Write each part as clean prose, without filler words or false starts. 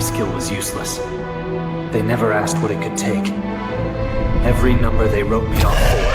skill was useless. They never asked what it could take. Every number they wrote me off for.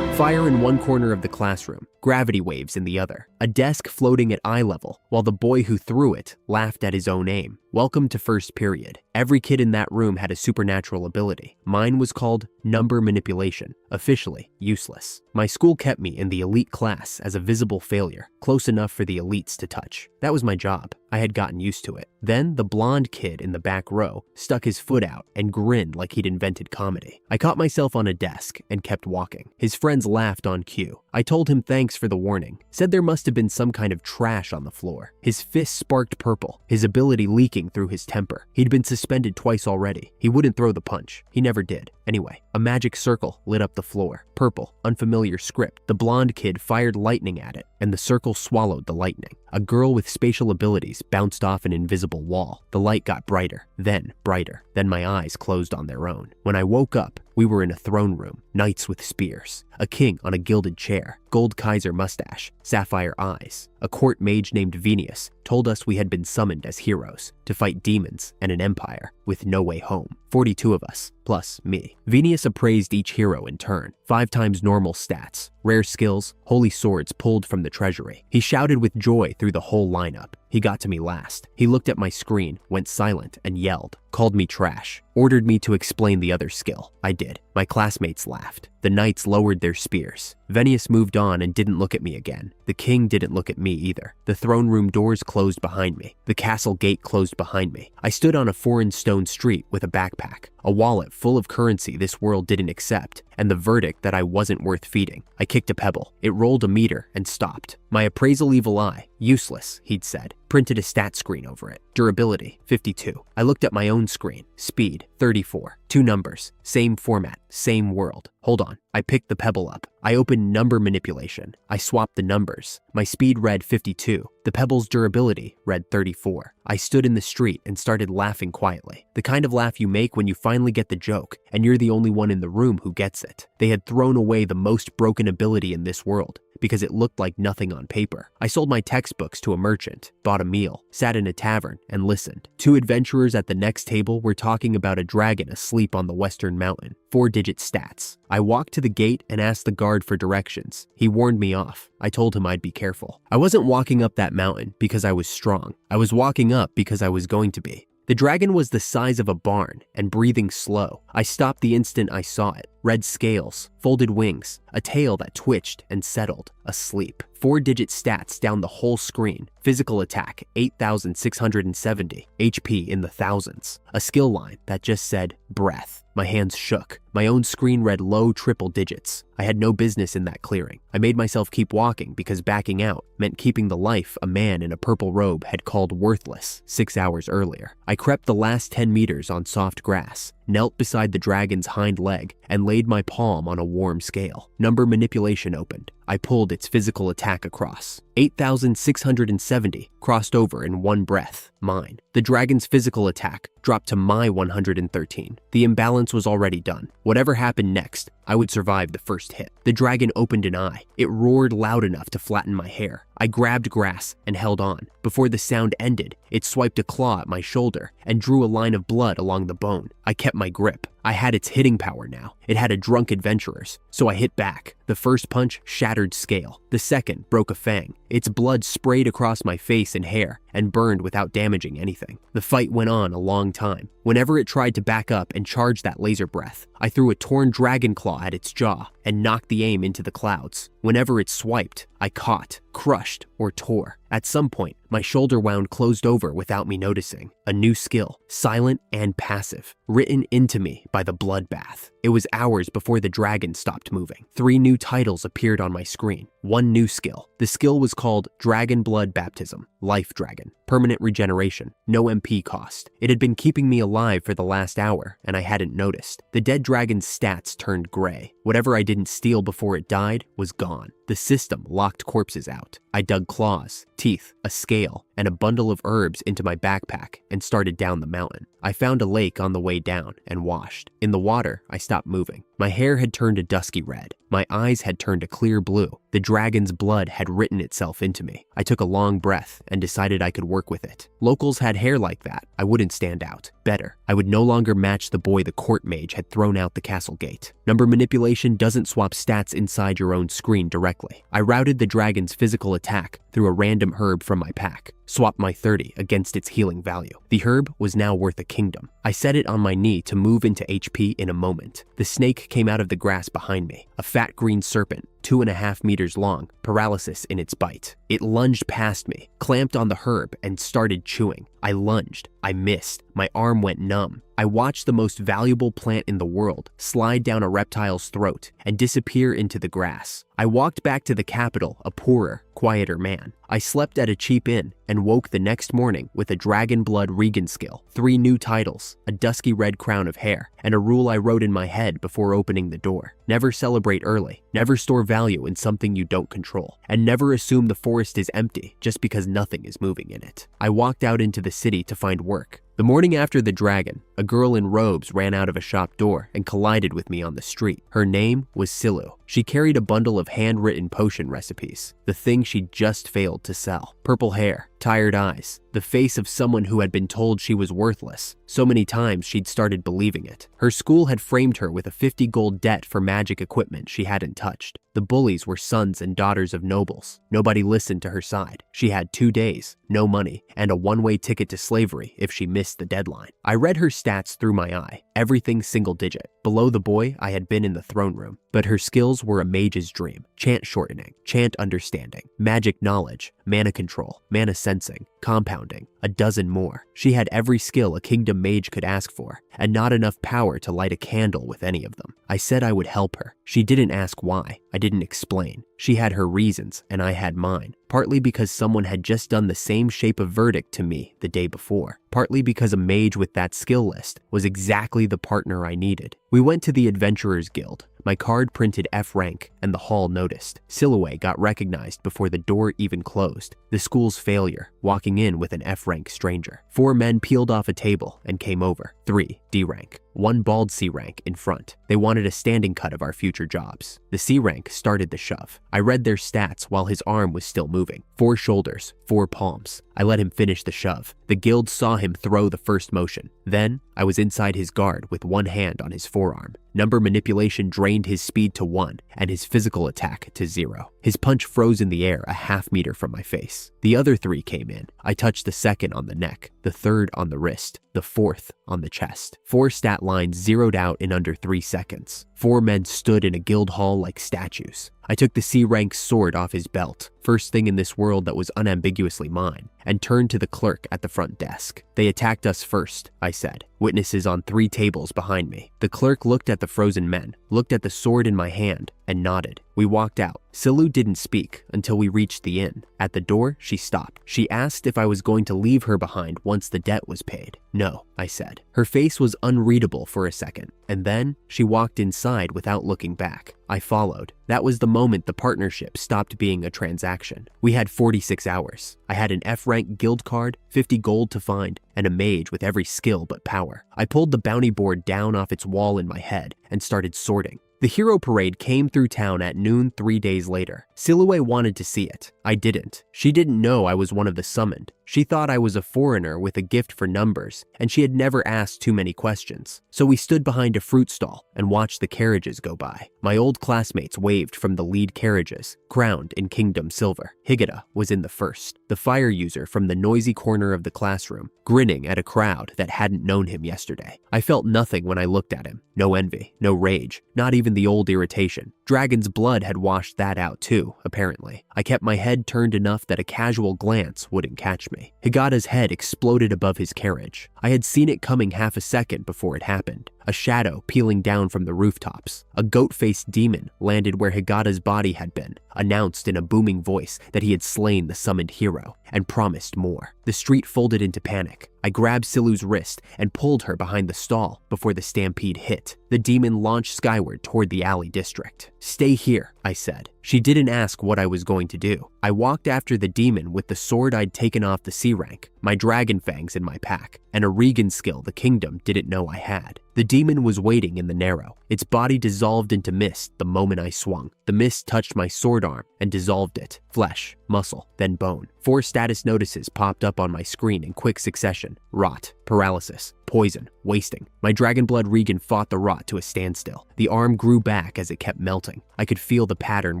Fire in one corner of the classroom, gravity waves in the other, a desk floating at eye level, while the boy who threw it laughed at his own aim. Welcome to first period. Every kid in that room had a supernatural ability. Mine was called number manipulation, officially useless. My school kept me in the elite class as a visible failure, close enough for the elites to touch. That was my job. I had gotten used to it. Then the blonde kid in the back row stuck his foot out and grinned like he'd invented comedy. I caught myself on a desk and kept walking. His friends laughed on cue. I told him thanks for the warning, said there must have been some kind of trash on the floor. His fist sparked purple, his ability leaking through his temper. He'd been suspended twice already. He wouldn't throw the punch. He never did. Anyway, a magic circle lit up the floor. Purple, unfamiliar script. The blonde kid fired lightning at it, and the circle swallowed the lightning. A girl with spatial abilities bounced off an invisible wall. The light got brighter, then brighter. Then my eyes closed on their own. When I woke up, we were in a throne room, knights with spears, a king on a gilded chair, gold Kaiser mustache, sapphire eyes. A court mage named Venus told us we had been summoned as heroes to fight demons and an empire with no way home. 42 of us, plus me. Venus appraised each hero in turn, 5 times normal stats, rare skills, holy swords pulled from the treasury. He shouted with joy through the whole lineup. He got to me last. He looked at my screen, went silent, and yelled, called me trash, ordered me to explain the other skill. I did. My classmates laughed. The knights lowered their spears. Venus moved on and didn't look at me again. The king didn't look at me either. The throne room doors closed behind me. The castle gate closed behind me. I stood on a foreign stone street with a backpack, a wallet full of currency this world didn't accept, and the verdict that I wasn't worth feeding. I kicked a pebble. It rolled a meter and stopped. My appraisal evil eye, useless, he'd said, printed a stat screen over it. Durability, 52. I looked at my own screen. Speed, 34. 2 numbers, same format, same world. Hold on. I picked the pebble up. I opened number manipulation. I swapped the numbers. My speed read 52. The pebble's durability read 34. I stood in the street and started laughing quietly. The kind of laugh you make when you finally get the joke and you're the only one in the room who gets it. They had thrown away the most broken ability in this world because it looked like nothing on paper. I sold my textbooks to a merchant, bought a meal, sat in a tavern, and listened. 2 adventurers at the next table were talking about a dragon asleep on the western mountain. 4-digit stats. I walked to the gate and asked the guard for directions. He warned me off. I told him I'd be careful. I wasn't walking up that mountain because I was strong. I was walking up because I was going to be. The dragon was the size of a barn and breathing slow. I stopped the instant I saw it. Red scales, folded wings, a tail that twitched and settled, asleep. 4-digit stats down the whole screen. Physical attack, 8,670. HP in the thousands. A skill line that just said, breath. My hands shook. My own screen read low triple digits. I had no business in that clearing. I made myself keep walking because backing out meant keeping the life a man in a purple robe had called worthless 6 hours earlier. I crept the last 10 meters on soft grass, knelt beside the dragon's hind leg, and laid my palm on a warm scale. Number manipulation opened. I pulled its physical attack across. 8,670 crossed over in one breath, mine. The dragon's physical attack dropped to my 113. The imbalance was already done. Whatever happened next, I would survive the first hit. The dragon opened an eye. It roared loud enough to flatten my hair. I grabbed grass and held on. Before the sound ended, it swiped a claw at my shoulder and drew a line of blood along the bone. I kept my grip. I had its hitting power now. It had a drunk adventurer's, so I hit back. The first punch shattered scale. The second broke a fang. Its blood sprayed across my face and hair and burned without damaging anything. The fight went on a long time. Whenever it tried to back up and charge that laser breath, I threw a torn dragon claw at its jaw and knocked the aim into the clouds. Whenever it swiped, I caught, crushed, or tore. At some point, my shoulder wound closed over without me noticing. A new skill, silent and passive, written into me by the bloodbath. It was hours before the dragon stopped moving. 3 new titles appeared on my screen. 1 new skill. The skill was called Dragon Blood Baptism, Life Dragon, permanent regeneration, no MP cost. It had been keeping me alive for the last hour, and I hadn't noticed. The dead dragon's stats turned gray. Whatever I didn't steal before it died was gone. The system locked corpses out. I dug claws, teeth, a scale, and a bundle of herbs into my backpack and started down the mountain. I found a lake on the way down and washed. In the water, I stopped moving. My hair had turned a dusky red. My eyes had turned a clear blue. The dragon's blood had written itself into me. I took a long breath and decided I could work with it. Locals had hair like that. I wouldn't stand out. Better, I would no longer match the boy the court mage had thrown out the castle gate. Number manipulation doesn't swap stats inside your own screen directly. I routed the dragon's physical attack through a random herb from my pack, swapped my 30 against its healing value. The herb was now worth a kingdom. I set it on my knee to move into HP in a moment. The snake came out of the grass behind me, a fat green serpent, 2.5 meters long, paralysis in its bite. It lunged past me, clamped on the herb, and started chewing. I lunged. I missed. My arm went numb. I watched the most valuable plant in the world slide down a reptile's throat and disappear into the grass. I walked back to the capital, a poorer, quieter man. I slept at a cheap inn and woke the next morning with a dragon blood Regan skill, 3 new titles, a dusky red crown of hair, and a rule I wrote in my head before opening the door. Never celebrate early, never store value in something you don't control, and never assume the forest is empty just because nothing is moving in it. I walked out into the city to find work. The morning after the dragon, a girl in robes ran out of a shop door and collided with me on the street. Her name was Silu. She carried a bundle of handwritten potion recipes, the thing she'd just failed to sell. Purple hair, tired eyes, the face of someone who had been told she was worthless. So many times she'd started believing it. Her school had framed her with a 50 gold debt for magic equipment she hadn't touched. The bullies were sons and daughters of nobles. Nobody listened to her side. She had 2 days, no money, and a one-way ticket to slavery if she missed the deadline. I read her stats through my eye, everything single digit. Below the boy, I had been in the throne room, but her skills were a mage's dream. Chant shortening, chant understanding, magic knowledge, mana control, mana sensing, compounding, a dozen more. She had every skill a kingdom mage could ask for, and not enough power to light a candle with any of them. I said I would help her. She didn't ask why. I didn't explain. She had her reasons, and I had mine. Partly because someone had just done the same shape of verdict to me the day before. Partly because a mage with that skill list was exactly the partner I needed. We went to the Adventurers Guild. My card printed F rank, and the hall noticed. Silu got recognized before the door even closed. The school's failure, walking in with an F rank stranger. 4 men peeled off a table and came over. 3 D rank. 1 bald C rank in front. They wanted a standing cut of our future jobs. The C rank started the shove. I read their stats while his arm was still moving. 4 shoulders, 4 palms. I let him finish the shove. The guild saw him throw the first motion. Then, I was inside his guard with 1 hand on his forearm. Number manipulation drained his speed to 1 and his physical attack to 0. His punch froze in the air a half meter from my face. The other 3 came in. I touched the second on the neck, the third on the wrist, the fourth on the chest. 4 stat lines zeroed out in under 3 seconds. 4 men stood in a guild hall like statues. I took the C-rank sword off his belt, first thing in this world that was unambiguously mine, and turned to the clerk at the front desk. They attacked us first, I said. Witnesses on 3 tables behind me. The clerk looked at the frozen men, looked at the sword in my hand, and nodded. We walked out. Silu didn't speak until we reached the inn. At the door, she stopped. She asked if I was going to leave her behind once the debt was paid. No, I said. Her face was unreadable for a second, and then she walked inside without looking back. I followed. That was the moment the partnership stopped being a transaction. We had 46 hours. I had an F-rank guild card, 50 gold to find, and a mage with every skill but power. I pulled the bounty board down off its wall in my head and started sorting. The hero parade came through town at noon 3 days later. Silu wanted to see it. I didn't. She didn't know I was one of the summoned. She thought I was a foreigner with a gift for numbers, and she had never asked too many questions. So we stood behind a fruit stall and watched the carriages go by. My old classmates waved from the lead carriages, crowned in kingdom silver. Higata was in the first, the fire user from the noisy corner of the classroom, grinning at a crowd that hadn't known him yesterday. I felt nothing when I looked at him. No envy, no rage, not even the old irritation. Dragon's blood had washed that out too, apparently. I kept my head turned enough that a casual glance wouldn't catch me. Higata's head exploded above his carriage. I had seen it coming half a second before it happened. A shadow peeling down from the rooftops. A goat-faced demon landed where Higata's body had been, announced in a booming voice that he had slain the summoned hero, and promised more. The street folded into panic. I grabbed Silu's wrist and pulled her behind the stall before the stampede hit. The demon launched skyward toward the alley district. "Stay here," I said. She didn't ask what I was going to do. I walked after the demon with the sword I'd taken off the C rank, my dragon fangs in my pack, and a Regan skill the kingdom didn't know I had. The demon was waiting in the narrow. Its body dissolved into mist the moment I swung. The mist touched my sword arm and dissolved it. Flesh, muscle, then bone. 4 status notices popped up on my screen in quick succession. Rot, paralysis, poison, wasting. My Dragonblood Regan fought the rot to a standstill. The arm grew back as it kept melting. I could feel the pattern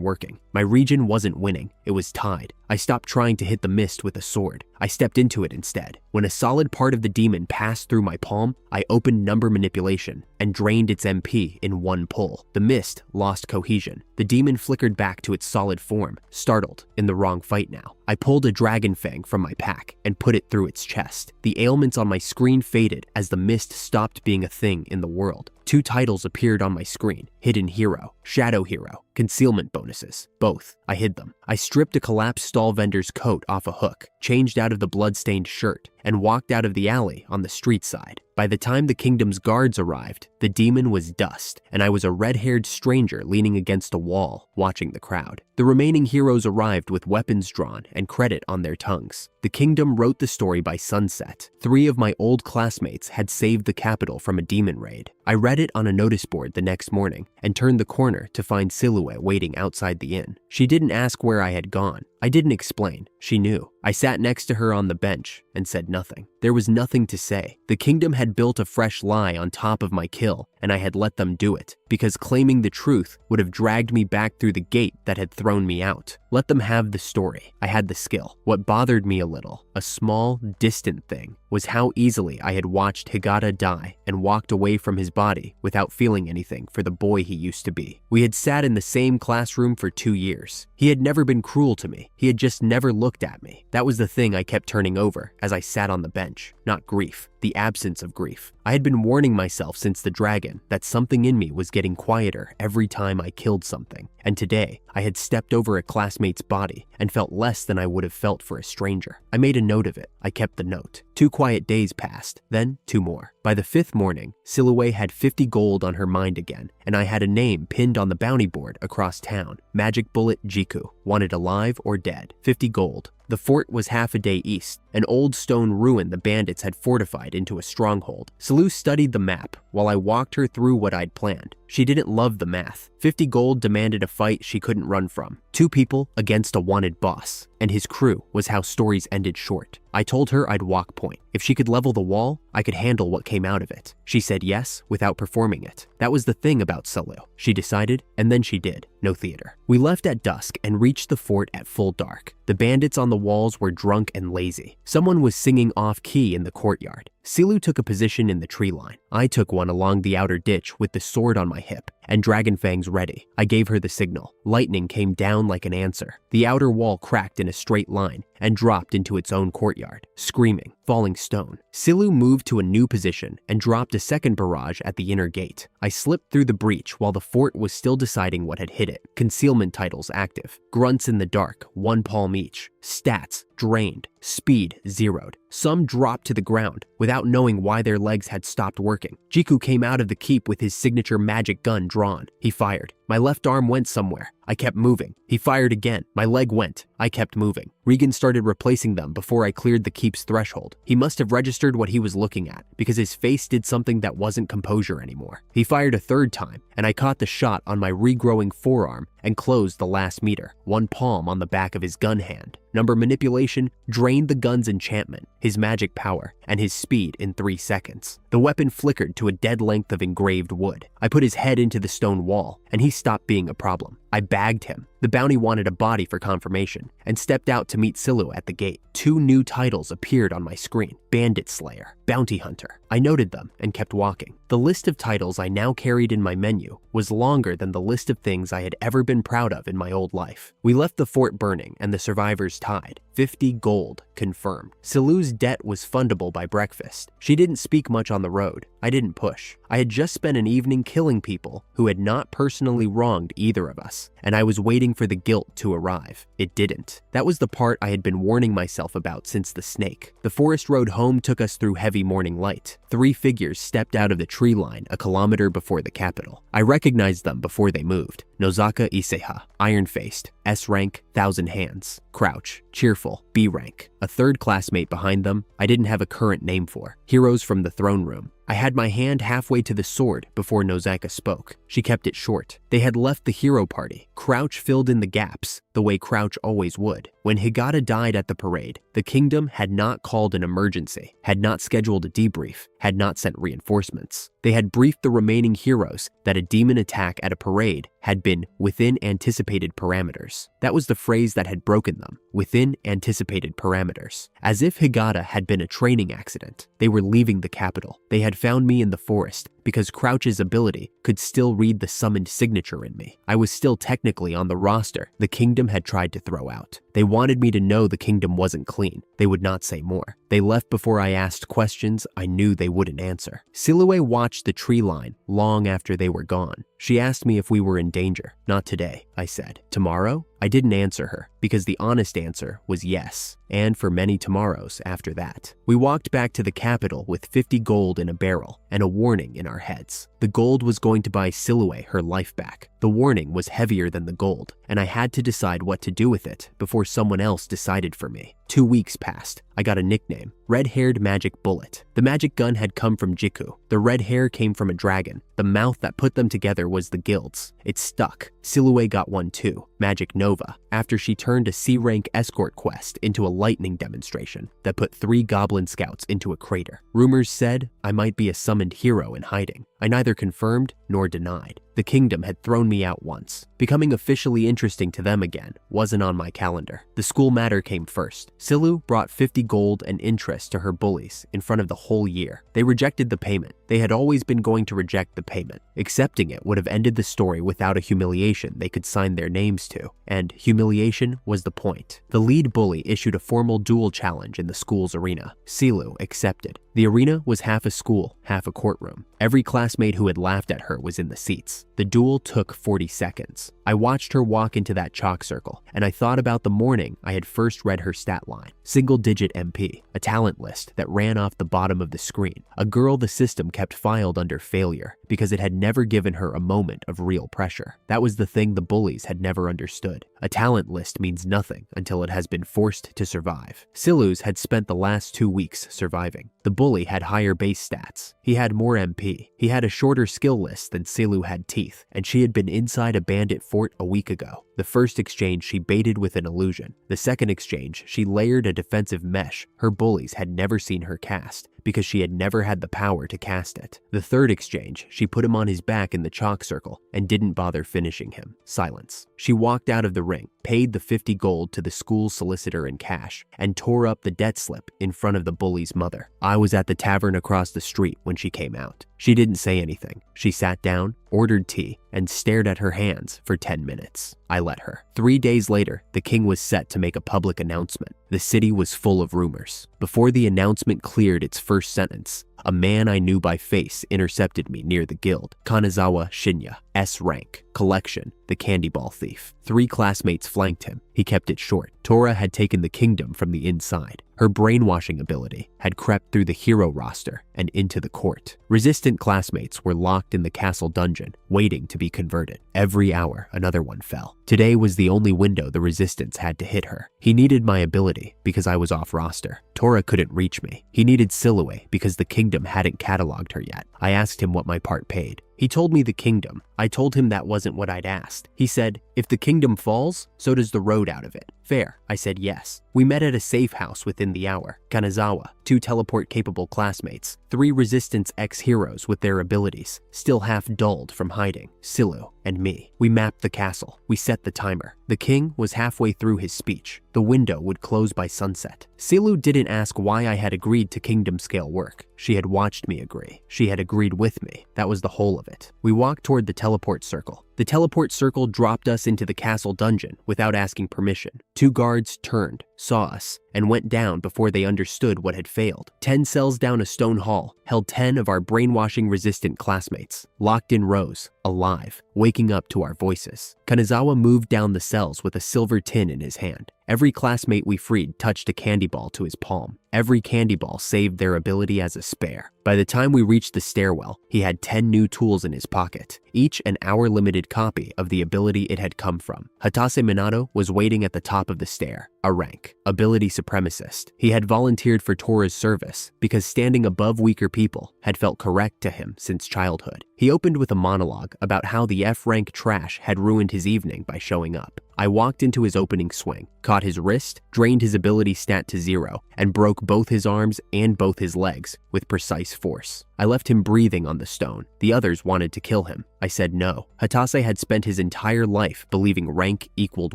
working. My region wasn't winning, it was tied. I stopped trying to hit the mist with a sword. I stepped into it instead. When a solid part of the demon passed through my palm, I opened number manipulation and drained its MP in one pull. The mist lost cohesion. The demon flickered back to its solid form, startled, in the wrong fight now. I pulled a dragon fang from my pack and put it through its chest. The ailments on my screen faded as the mist stopped being a thing in the world. 2 titles appeared on my screen: Hidden Hero, Shadow Hero, concealment bonuses. Both. I hid them. I stripped a collapsed stall vendor's coat off a hook, changed out of the blood-stained shirt, and walked out of the alley on the street side. By the time the kingdom's guards arrived, the demon was dust, and I was a red-haired stranger leaning against a wall, watching the crowd. The remaining heroes arrived with weapons drawn and credit on their tongues. The kingdom wrote the story by sunset. 3 of my old classmates had saved the capital from a demon raid. I read it on a notice board the next morning and turned the corner to find Silu waiting outside the inn. She didn't ask where I had gone. I didn't explain. She knew. I sat next to her on the bench and said nothing. There was nothing to say. The kingdom had built a fresh lie on top of my kill, and I had let them do it, because claiming the truth would have dragged me back through the gate that had thrown me out. Let them have the story. I had the skill. What bothered me a little, a small, distant thing, was how easily I had watched Higata die and walked away from his body without feeling anything for the boy he used to be. We had sat in the same classroom for 2 years. He had never been cruel to me. He had just never looked at me. That was the thing I kept turning over as I sat on the bench. Not grief, the absence of grief. I had been warning myself since the dragon that something in me was getting quieter every time I killed something. And today, I had stepped over a classmate's body and felt less than I would have felt for a stranger. I made a note of it. I kept the note. 2 quiet days passed, then 2 more. By the 5th morning, Silu had 50 gold on her mind again, and I had a name pinned on the bounty board across town. Magic Bullet Jiku, wanted alive or dead. 50 gold. The fort was half a day east, an old stone ruin the bandits had fortified into a stronghold. Silu studied the map while I walked her through what I'd planned. She didn't love the math. 50 gold demanded a fight she couldn't run from. 2 people against a wanted boss, and his crew was how stories ended short. I told her I'd walk point. If she could level the wall, I could handle what came out of it. She said yes without performing it. That was the thing about Silu. She decided, and then she did. No theater. We left at dusk and reached the fort at full dark. The bandits on the walls were drunk and lazy. Someone was singing off-key in the courtyard. Silu took a position in the tree line. I took one along the outer ditch with the sword on my hip and dragon fangs ready. I gave her the signal. Lightning came down like an answer. The outer wall cracked in a straight line and dropped into its own courtyard, screaming, falling stone. Silu moved to a new position and dropped a second barrage at the inner gate. I slipped through the breach while the fort was still deciding what had hit it. Concealment titles active. Grunts in the dark, 1 palm each. Stats drained. Speed zeroed. Some dropped to the ground without knowing why their legs had stopped working. Jiku came out of the keep with his signature magic gun drawn. He fired. My left arm went somewhere. I kept moving. He fired again. My leg went. I kept moving. Regan started replacing them before I cleared the keep's threshold. He must have registered what he was looking at because his face did something that wasn't composure anymore. He fired a 3rd time, and I caught the shot on my regrowing forearm and closed the last meter, 1 palm on the back of his gun hand. Number manipulation drained the gun's enchantment, his magic power, and his speed in 3 seconds. The weapon flickered to a dead length of engraved wood. I put his head into the stone wall, and he stopped being a problem. I bagged him. The bounty wanted a body for confirmation, and stepped out to meet Silu at the gate. 2 new titles appeared on my screen: Bandit Slayer, Bounty Hunter. I noted them and kept walking. The list of titles I now carried in my menu was longer than the list of things I had ever been proud of in my old life. We left the fort burning and the survivors tied. 50 gold, confirmed. Silu's debt was fundable by breakfast. She didn't speak much on the road. I didn't push. I had just spent an evening killing people who had not personally wronged either of us, and I was waiting for the guilt to arrive. It didn't. That was the part I had been warning myself about since the snake. The forest road home took us through heavy morning light. 3 figures stepped out of the tree line a kilometer before the capital. I recognized them before they moved. Nozaka Iseha, iron-faced, S rank, 1,000 hands. Crouch, cheerful, B rank. A third classmate behind them I didn't have a current name for. Heroes from the throne room. I had my hand halfway to the sword before Nozaka spoke. She kept it short. They had left the hero party. Crouch filled in the gaps, the way Crouch always would. When Higata died at the parade, the kingdom had not called an emergency, had not scheduled a debrief, had not sent reinforcements. They had briefed the remaining heroes that a demon attack at a parade had been within anticipated parameters. That was the phrase that had broken them, within anticipated parameters. As if Higata had been a training accident, they were leaving the capital. They had found me in the forest because Crouch's ability could still read the summoned signature in me. I was still technically on the roster the kingdom had tried to throw out. They wanted me to know the kingdom wasn't clean. They would not say more. They left before I asked questions I knew they wouldn't answer. Silu watched the tree line long after they were gone. She asked me if we were in danger. Not today, I said. Tomorrow? I didn't answer her because the honest answer was yes, and for many tomorrows after that. We walked back to the capital with 50 gold in a barrel and a warning in our heads. The gold was going to buy Silu her life back. The warning was heavier than the gold, and I had to decide what to do with it before someone else decided for me. 2 weeks passed. I got a nickname, Red-Haired Magic Bullet. The magic gun had come from Jiku. The red hair came from a dragon. The mouth that put them together was the guild's. It stuck. Silu got one too, Magic Nova, after she turned a C-rank escort quest into a lightning demonstration that put 3 goblin scouts into a crater. Rumors said I might be a summoned hero in hiding. I neither confirmed nor denied. The kingdom had thrown me out once. Becoming officially interesting to them again wasn't on my calendar. The school matter came first. Silu brought 50 gold and interest to her bullies in front of the whole year. They rejected the payment. They had always been going to reject the payment. Accepting it would have ended the story without a humiliation they could sign their names to, and humiliation was the point. The lead bully issued a formal duel challenge in the school's arena. Silu accepted. The arena was half a school, half a courtroom. Every classmate who had laughed at her was in the seats. The duel took 40 seconds. I watched her walk into that chalk circle, and I thought about the morning I had first read her stat line. Single-digit MP, a talent list that ran off the bottom of the screen. A girl the system kept filed under failure because it had never given her a moment of real pressure. That was the thing the bullies had never understood. A talent list means nothing until it has been forced to survive. Silu's had spent the last 2 weeks surviving. The bully had higher base stats. He had more MP. He had a shorter skill list than Silu had teeth, and she had been inside a bandit fort a week ago. The first exchange she baited with an illusion. The second exchange, she layered a defensive mesh her bullies had never seen her cast because she had never had the power to cast it. The third exchange, she put him on his back in the chalk circle and didn't bother finishing him. Silence. She walked out of the ring, paid the 50 gold to the school solicitor in cash, and tore up the debt slip in front of the bully's mother. I was at the tavern across the street when she came out. She didn't say anything. She sat down, ordered tea, and stared at her hands for 10 minutes. I let her. 3 days later, the king was set to make a public announcement. The city was full of rumors. Before the announcement cleared its first sentence, a man I knew by face intercepted me near the guild. Kanazawa Shinya, S rank, collection, the candy ball thief. 3 classmates flanked him. He kept it short. Tora had taken the kingdom from the inside. Her brainwashing ability had crept through the hero roster and into the court. Resistant classmates were locked in the castle dungeon, waiting to be converted. Every hour, another one fell. Today was the only window the resistance had to hit her. He needed my ability because I was off roster. Tora couldn't reach me. He needed Silu because the kingdom hadn't cataloged her yet. I asked him what my part paid. He told me the kingdom. I told him that wasn't what I'd asked. He said, if the kingdom falls, so does the road out of it. Fair. I said yes. We met at a safe house within the hour. Kanazawa, 2 teleport-capable classmates, 3 resistance ex-heroes with their abilities, still half dulled from hiding, Silu, and me. We mapped the castle. We set the timer. The king was halfway through his speech. The window would close by sunset. Silu didn't ask why I had agreed to kingdom-scale work. She had watched me agree. She had agreed with me. That was the whole of it. We walked toward the teleport circle. The teleport circle dropped us into the castle dungeon without asking permission. 2 guards turned, saw us, and went down before they understood what had failed. 10 cells down a stone hall held 10 of our brainwashing-resistant classmates, locked in rows, alive, waking up to our voices. Kanazawa moved down the cells with a silver tin in his hand. Every classmate we freed touched a candy ball to his palm. Every candy ball saved their ability as a spare. By the time we reached the stairwell, he had 10 new tools in his pocket, each an hour-limited copy of the ability it had come from. Hatase Minato was waiting at the top of the stair, a rank, ability supremacist. He had volunteered for Tora's service because standing above weaker people had felt correct to him since childhood. He opened with a monologue about how the F-rank trash had ruined his evening by showing up. I walked into his opening swing, caught his wrist, drained his ability stat to 0, and broke both his arms and both his legs with precise force. I left him breathing on the stone. The others wanted to kill him. I said no. Hatase had spent his entire life believing rank equaled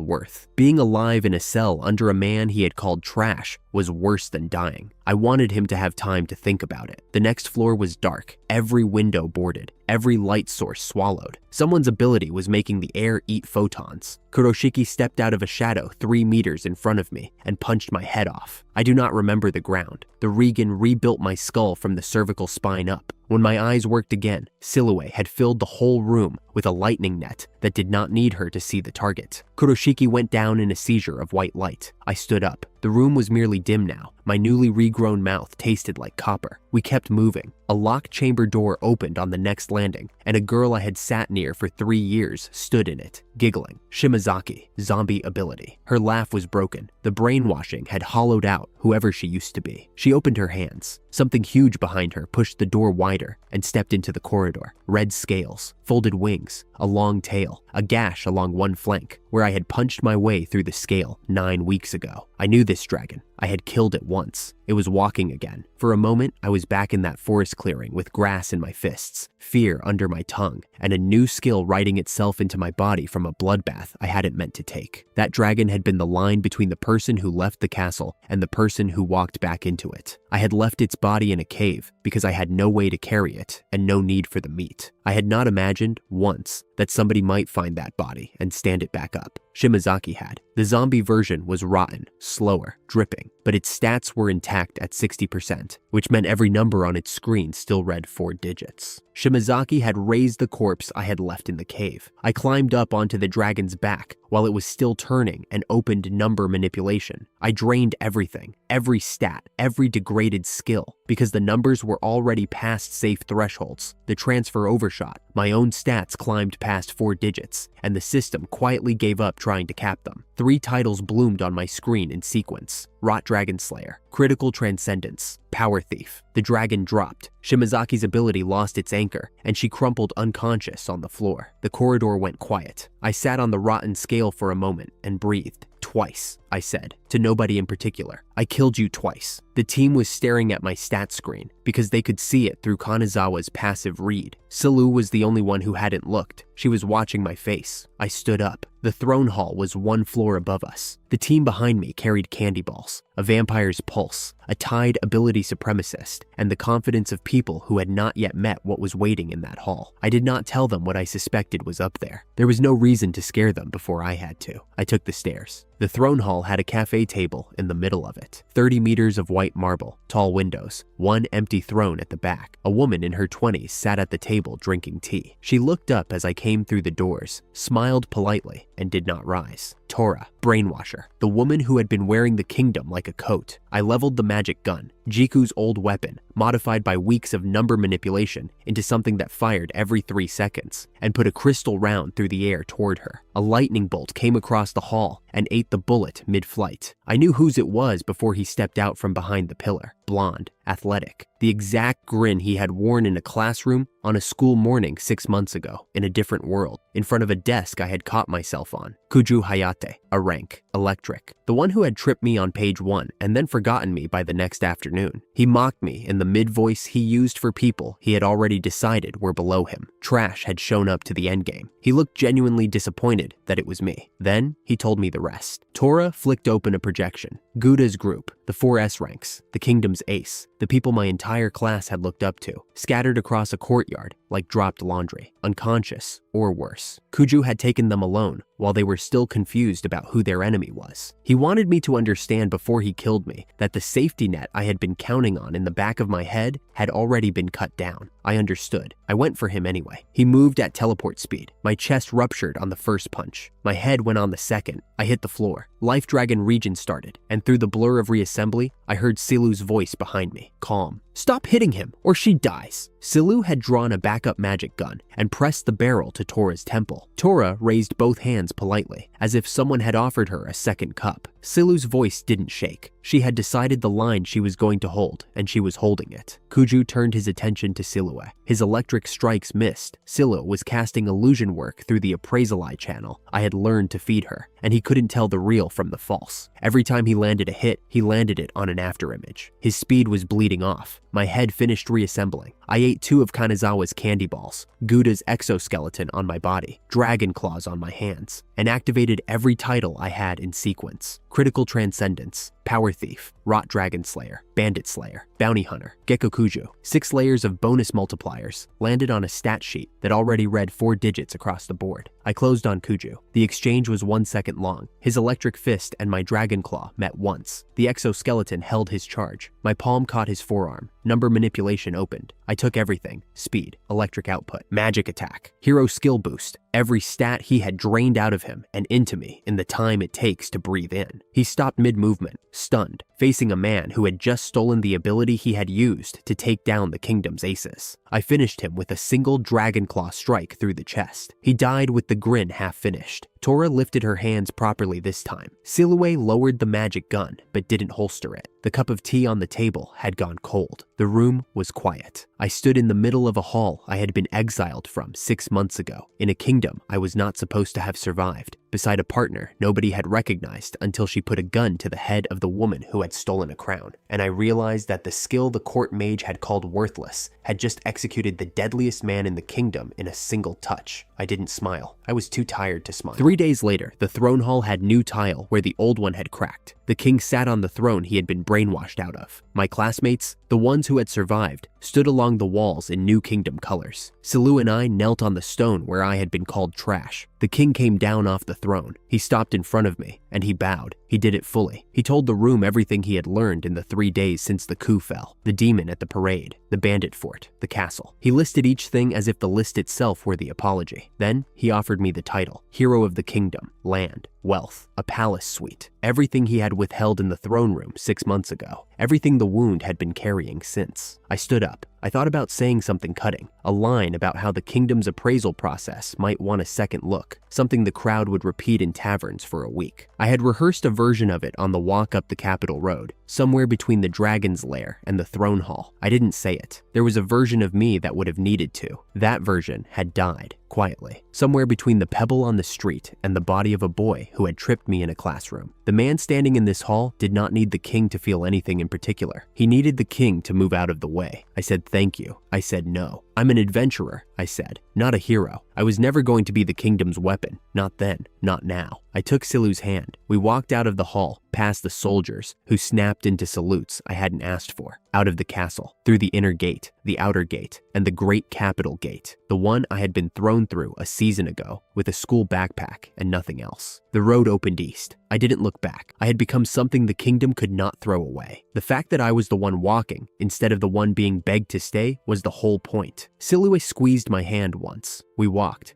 worth. Being alive in a cell under a man he had called trash was worse than dying. I wanted him to have time to think about it. The next floor was dark, every window boarded, every light source swallowed. Someone's ability was making the air eat photons. Kuroshiki stepped out of a shadow 3 meters in front of me and punched my head off. I do not remember the ground. The Regan rebuilt my skull from the cervical spine up. When my eyes worked again, Silu had filled the whole room with a lightning net that did not need her to see the target. Kuroshiki went down in a seizure of white light. I stood up. The room was merely dim now. My newly regrown mouth tasted like copper. We kept moving. A locked chamber door opened on the next landing, and a girl I had sat near for 3 years stood in it, giggling. Shimazaki, zombie ability. Her laugh was broken. The brainwashing had hollowed out whoever she used to be. She opened her hands. Something huge behind her pushed the door wider and stepped into the corridor. Red scales, folded wings, a long tail, a gash along one flank, where I had punched my way through the scale 9 weeks ago. I knew this dragon. I had killed it once. It was walking again. For a moment, I was back in that forest clearing with grass in my fists, fear under my tongue, and a new skill writing itself into my body from a bloodbath I hadn't meant to take. That dragon had been the line between the person who left the castle and the person who walked back into it. I had left its body in a cave because I had no way to carry it and no need for the meat. I had not imagined once that somebody might find that body and stand it back up. Shimazaki had. The zombie version was rotten, slower, dripping, but its stats were intact at 60%, which meant every number on its screen still read 4 digits. Shimazaki had raised the corpse I had left in the cave. I climbed up onto the dragon's back while it was still turning and opened number manipulation. I drained everything, every stat, every degraded skill, because the numbers were already past safe thresholds. The transfer overshot. My own stats climbed past 4 digits, and the system quietly gave up trying to cap them. 3 titles bloomed on my screen in sequence. Rot Dragon Slayer, Critical Transcendence, Power Thief. The dragon dropped. Shimazaki's ability lost its anchor, and she crumpled unconscious on the floor. The corridor went quiet. I sat on the rotten scale for a moment and breathed. Twice, I said, to nobody in particular. I killed you twice. The team was staring at my stat screen because they could see it through Kanazawa's passive read. Silu was the only one who hadn't looked. She was watching my face. I stood up. The throne hall was 1 floor above us. The team behind me carried candy balls, a vampire's pulse, a tied ability supremacist, and the confidence of people who had not yet met what was waiting in that hall. I did not tell them what I suspected was up there. There was no reason to scare them before I had to. I took the stairs. The throne hall had a cafe table in the middle of it. 30 meters of white marble, tall windows, 1 empty throne at the back. A woman in her 20s sat at the table drinking tea. She looked up as I came through the doors, smiled politely, and did not rise. Tora, brainwasher, the woman who had been wearing the kingdom like a coat. I leveled the magic gun, Jiku's old weapon, modified by weeks of number manipulation into something that fired every 3 seconds, and put a crystal round through the air toward her. A lightning bolt came across the hall and ate the bullet mid-flight. I knew whose it was before he stepped out from behind the pillar. Blonde, athletic, the exact grin he had worn in a classroom on a school morning 6 months ago, in a different world, in front of a desk I had caught myself on. Kuju Hayate, a rank, electric, the one who had tripped me on page 1 and then forgotten me by the next afternoon. He mocked me in the mid-voice he used for people he had already decided were below him. Trash had shown up to the endgame. He looked genuinely disappointed that it was me. Then he told me the rest. Tora flicked open a projection. Guda's group, the 4 S ranks, the kingdom's ace, the people my entire class had looked up to, scattered across a courtyard like dropped laundry, unconscious or worse. Kuju had taken them alone while they were still confused about who their enemy was. He wanted me to understand before he killed me that the safety net I had been counting on in the back of my head had already been cut down. I understood. I went for him anyway. He moved at teleport speed. My chest ruptured on the first punch. My head went on the second. I hit the floor. Life Dragon Region started, and through the blur of reassembly, I heard Silu's voice behind me, calm. "Stop hitting him, or she dies." Silu had drawn a backup magic gun and pressed the barrel to Tora's temple. Tora raised both hands politely, as if someone had offered her a second cup. Silu's voice didn't shake. She had decided the line she was going to hold, and she was holding it. Kuju turned his attention to Silu. His electric strikes missed. Silu was casting illusion work through the appraisal channel I had learned to feed her, and he couldn't tell the real from the false. Every time he landed a hit, he landed it on an afterimage. His speed was bleeding off. My head finished reassembling. I ate 2 of Kanazawa's candy balls, Gouda's exoskeleton on my body, dragon claws on my hands, and activated every title I had in sequence. Critical Transcendence, Power Thief, Rot Dragon Slayer, Bandit Slayer, Bounty Hunter, Gekkokuju. 6 layers of bonus multipliers landed on a stat sheet that already read 4 digits across the board. I closed on Kuju. The exchange was 1 second long. His electric fist and my dragon claw met once. The exoskeleton held his charge. My palm caught his forearm. Number manipulation opened. I took everything. Speed, electric output, magic attack, hero skill boost. Every stat he had drained out of him and into me in the time it takes to breathe in. He stopped mid-movement, stunned, facing a man who had just stolen the ability he had used to take down the kingdom's aces. I finished him with a single dragon claw strike through the chest. He died with the grin half finished. Tora lifted her hands properly this time. Silu lowered the magic gun, but didn't holster it. The cup of tea on the table had gone cold. The room was quiet. I stood in the middle of a hall I had been exiled from 6 months ago, in a kingdom I was not supposed to have survived, beside a partner nobody had recognized until she put a gun to the head of the woman who had stolen a crown. And I realized that the skill the court mage had called worthless had just executed the deadliest man in the kingdom in a single touch. I didn't smile. I was too tired to smile. 3 days later, the throne hall had new tile where the old one had cracked. The king sat on the throne he had been brainwashed out of. My classmates, the ones who had survived, stood along the walls in New Kingdom colors. Silu and I knelt on the stone where I had been called trash. The king came down off the throne. He stopped in front of me, and he bowed. He did it fully. He told the room everything he had learned in the 3 days since the coup fell. The demon at the parade, the bandit fort, the castle. He listed each thing as if the list itself were the apology. Then he offered me the title, Hero of the Kingdom, land, wealth, a palace suite, everything he had withheld in the throne room 6 months ago, everything the wound had been carrying since. I stood up. I thought about saying something cutting, a line about how the kingdom's appraisal process might want a second look, something the crowd would repeat in taverns for a week. I had rehearsed a version of it on the walk up the Capitol Road, somewhere between the Dragon's Lair and the Throne Hall. I didn't say it. There was a version of me that would have needed to. That version had died, quietly, somewhere between the pebble on the street and the body of a boy who had tripped me in a classroom. The man standing in this hall did not need the king to feel anything in particular. He needed the king to move out of the way. I said thank you. I said no. I'm an adventurer, I said, not a hero. I was never going to be the kingdom's weapon. Not then, not now. I took Silu's hand. We walked out of the hall, past the soldiers, who snapped into salutes I hadn't asked for, out of the castle, through the inner gate, the outer gate, and the great capital gate, the one I had been thrown through a season ago with a school backpack and nothing else. The road opened east. I didn't look back. I had become something the kingdom could not throw away. The fact that I was the one walking, instead of the one being begged to stay, was the whole point. Silu squeezed my hand once. We walked.